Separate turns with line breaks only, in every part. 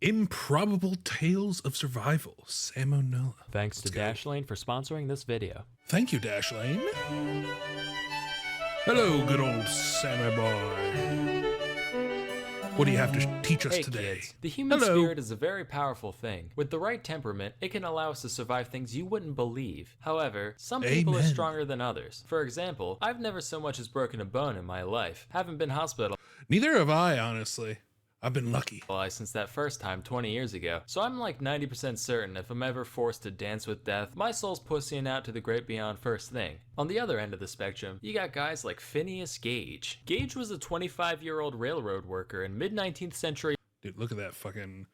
Improbable Tales of Survival, Salmonella.
Thanks to Dashlane for sponsoring this video.
Thank you, Dashlane. Hello, good old Sammy boy. What do you have to teach us today?
Kids, the human spirit is a very powerful thing. With the right temperament, it can allow us to survive things you wouldn't believe. However, some people are stronger than others. For example, I've never so much as broken a bone in my life. Haven't been hospitalized.
Neither have I, honestly. I've been lucky.
Since that first time 20 years ago. So I'm like 90% certain if I'm ever forced to dance with death, my soul's pussying out to the great beyond first thing. On the other end of the spectrum, you got guys like Phineas Gage. Gage was a 25-year-old railroad worker in mid-19th century.
Dude, look at that fucking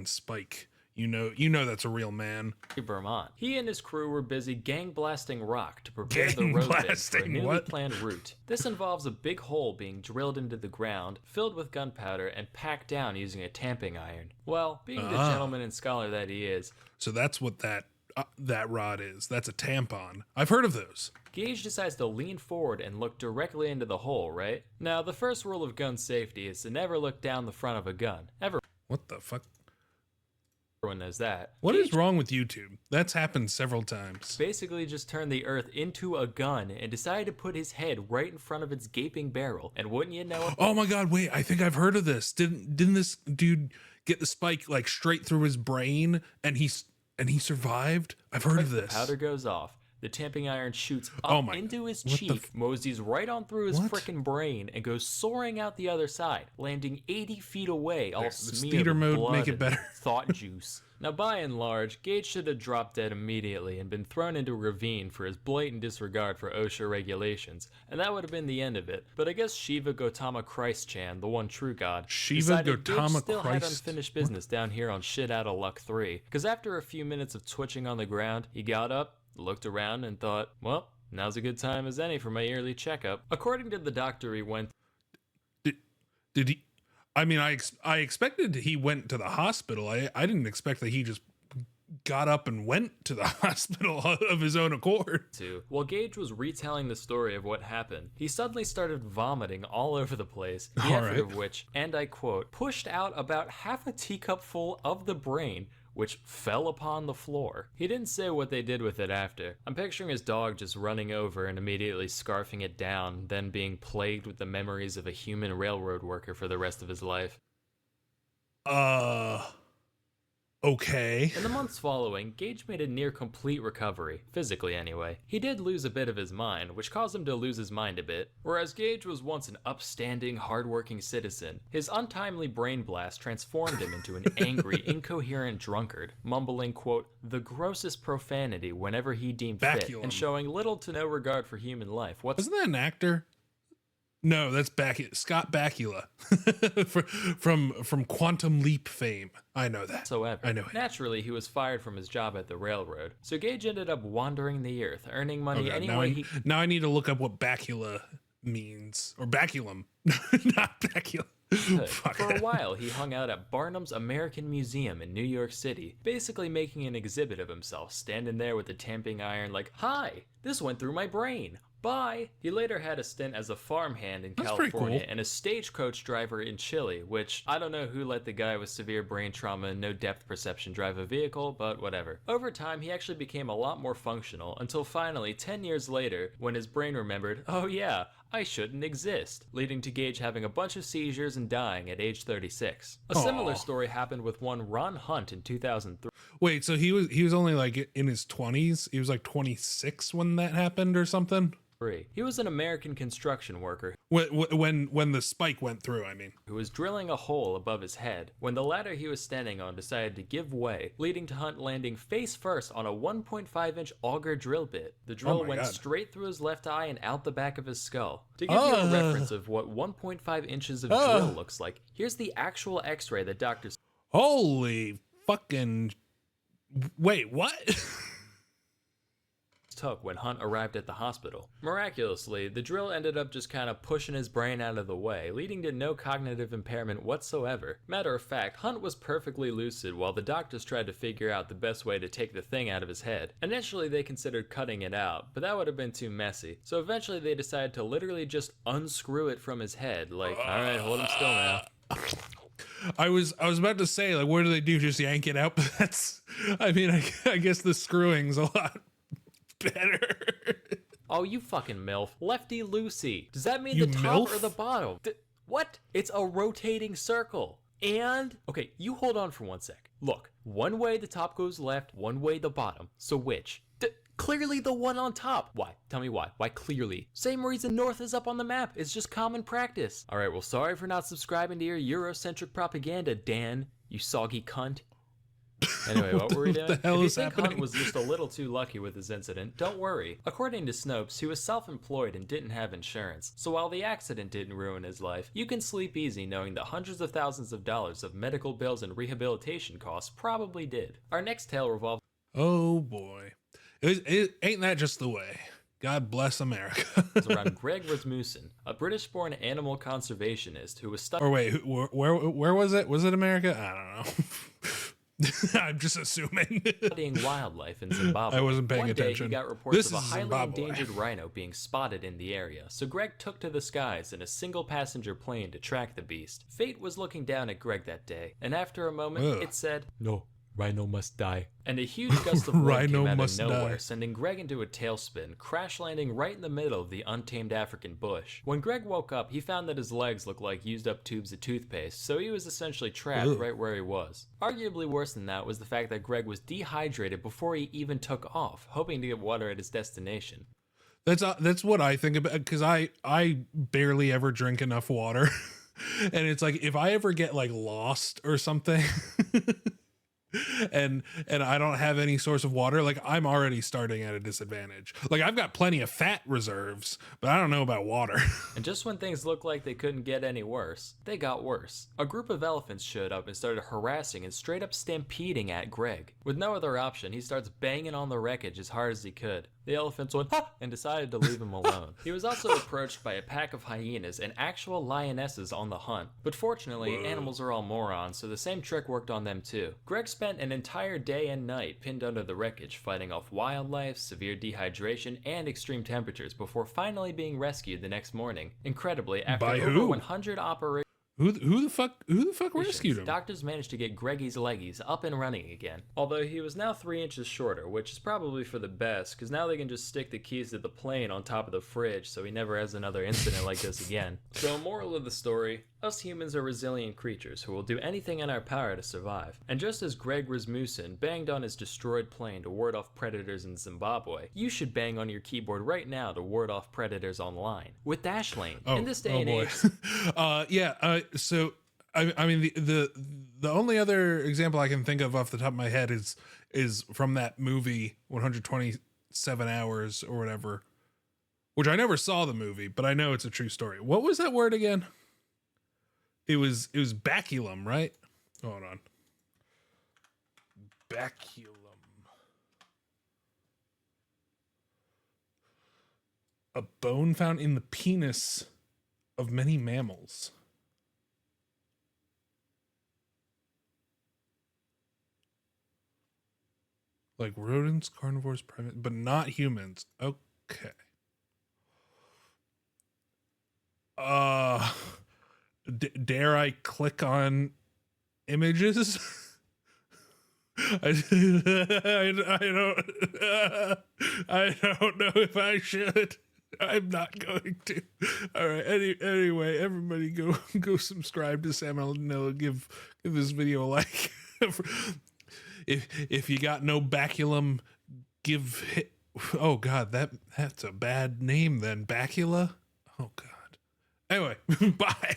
spike. You know that's a real man.
Vermont. He and his crew were busy gang blasting rock to prepare the roadbed for a newly planned route. This involves a big hole being drilled into the ground, filled with gunpowder, and packed down using a tamping iron. Well, being the gentleman and scholar that he is.
So that's what that rod is. That's a tampon. I've heard of those.
Gage decides to lean forward and look directly into the hole, right? Now, the first rule of gun safety is to never look down the front of a gun.
What the fuck?
Everyone knows that.
What is wrong with YouTube? That's happened several times.
Basically just turned the earth into a gun and decided to put his head right in front of its gaping barrel. And wouldn't you know it?
Oh my god, wait, I think I've heard of this. Didn't this dude get the spike like straight through his brain and he survived? I've heard of this.
The powder goes off. The tamping iron shoots up into his cheek, moseys right on through his frickin' brain, and goes soaring out the other side, landing 80 feet away, all smeared with blood and thought juice. Now, by and large, Gage should have dropped dead immediately and been thrown into a ravine for his blatant disregard for OSHA regulations, and that would have been the end of it. But I guess Shiva Gautama Christ-chan, the one true god, decided Gage still had unfinished business down here on Shit Outta Luck 3, because after a few minutes of twitching on the ground, he got up, looked around, and thought, well, now's a good time as any for my yearly checkup. According to the doctor, he went...
Did he... I mean, I expected he went to the hospital. I didn't expect that he just got up and went to the hospital of his own accord.
While Gage was retelling the story of what happened, he suddenly started vomiting all over the place, the effort of which, and I quote, pushed out about half a teacup full of the brain, which fell upon the floor. He didn't say what they did with it after. I'm picturing his dog just running over and immediately scarfing it down, then being plagued with the memories of a human railroad worker for the rest of his life.
Okay.
In the months following, Gage made a near complete recovery, physically anyway. He did lose a bit of his mind, which caused him to lose his mind a bit. Whereas Gage was once an upstanding, hardworking citizen, his untimely brain blast transformed him into an angry, incoherent drunkard, mumbling, quote, the grossest profanity whenever he deemed fit, and showing little to no regard for human life.
Isn't that an actor? No, that's Scott Bakula from Quantum Leap fame. I know that. I know it.
Naturally, he was fired from his job at the railroad, so Gage ended up wandering the earth, earning money any way
Now I need to look up what Bakula means, or baculum, not Bakula.
For a while, he hung out at Barnum's American Museum in New York City, basically making an exhibit of himself, standing there with the tamping iron like, hi, this went through my brain. Bye! He later had a stint as a farmhand in California and a stagecoach driver in Chile, which I don't know who let the guy with severe brain trauma and no depth perception drive a vehicle, but whatever. Over time, he actually became a lot more functional until finally, 10 years later, when his brain remembered, oh yeah, I shouldn't exist, leading to Gage having a bunch of seizures and dying at age 36. A similar story happened with one Ron Hunt in 2003.
Wait, so he was only like in his 20s? He was like 26 when that happened or something?
He was an American construction worker.
When the spike went through, I mean.
Who was drilling a hole above his head when the ladder he was standing on decided to give way, leading to Hunt landing face first on a 1.5-inch auger drill bit. The drill went straight through his left eye and out the back of his skull. To give you a reference of what 1.5 inches of drill looks like, here's the actual x-ray that doctors...
Holy fucking... Wait, what?
took when Hunt arrived at the hospital. Miraculously, the drill ended up just kind of pushing his brain out of the way, leading to no cognitive impairment whatsoever. Matter of fact, Hunt was perfectly lucid while the doctors tried to figure out the best way to take the thing out of his head. Initially, they considered cutting it out, but that would have been too messy. So eventually they decided to literally just unscrew it from his head, like, alright, hold him still now.
I was about to say, like, what do they do? Just yank it out? But that's, I mean, I guess the screwing's a lot better.
Oh, you fucking MILF. Lefty loosey. Does that mean
You
the top
MILF?
or the bottom? What? It's a rotating circle. And, okay, you hold on for 1 sec. Look, one way the top goes left, one way the bottom. So which? Clearly the one on top. Why? Tell me why. Why clearly? Same reason north is up on the map. It's just common practice. All right, well, sorry for not subscribing to your Eurocentric propaganda, Dan, you soggy cunt. Anyway, what were we doing?
What the hell
if you
is
think
happening?
Hunt was just a little too lucky with his incident, don't worry. According to Snopes, he was self-employed and didn't have insurance. So while the accident didn't ruin his life, you can sleep easy knowing that hundreds of thousands of dollars of medical bills and rehabilitation costs probably did. Our next tale revolves...
Oh boy. Ain't that just the way? God bless America.
around Greg Rasmussen, a British-born animal conservationist who was stuck...
Or wait, where was it? Was it America? I don't know. I'm just assuming.
studying wildlife in Zimbabwe.
I wasn't paying
One
attention.
Day he got reports
This
of a
is
highly
Zimbabwe.
endangered rhino being spotted in the area, so Greg took to the skies in a single-passenger plane to track the beast. Fate was looking down at Greg that day, and after a moment, it said, "No, rhino must die." And a huge gust of wind
Rhino
came out of
must
nowhere,
die.
sending Greg into a tailspin, crash landing right in the middle of the untamed African bush. When Greg woke up, he found that his legs looked like used up tubes of toothpaste, so he was essentially trapped right where he was. Arguably worse than that was the fact that Greg was dehydrated before he even took off, hoping to get water at his destination.
That's what I think about, because I barely ever drink enough water. And it's like, if I ever get like lost or something and I don't have any source of water, like I'm already starting at a disadvantage. Like I've got plenty of fat reserves, but I don't know about water.
And just when things looked like they couldn't get any worse, they got worse. A group of elephants showed up and started harassing and straight up stampeding at Greg. With no other option, he starts banging on the wreckage as hard as he could. The elephants went, "Ha!" and decided to leave him alone. He was also approached by a pack of hyenas and actual lionesses on the hunt. But fortunately, animals are all morons, so the same trick worked on them too. Greg spent an entire day and night pinned under the wreckage, fighting off wildlife, severe dehydration, and extreme temperatures before finally being rescued the next morning. Incredibly, after
By
over
who?
100 operations,
Who the fuck rescued him?
doctors managed to get Greggy's leggies up and running again. Although he was now 3 inches shorter, which is probably for the best, because now they can just stick the keys to the plane on top of the fridge so he never has another incident like this again. So, moral of the story, us humans are resilient creatures who will do anything in our power to survive. And just as Greg Rasmussen banged on his destroyed plane to ward off predators in Zimbabwe, you should bang on your keyboard right now to ward off predators online. With Dashlane, in this day and age...
So I mean the only other example I can think of off the top of my head is from that movie 127 Hours or whatever, which I never saw the movie, but I know it's a true story. What was that word again? It was baculum, right? Hold on. Baculum. A bone found in the penis of many mammals. Like rodents, carnivores, primates, but not humans. Okay. Dare I click on images? I don't know if I should. I'm not going to. All right. Anyway, everybody go subscribe to Sam Aldanilla. Give this video a like. If you got no baculum, oh God, that's a bad name then. Bacula? Oh God. Anyway, bye.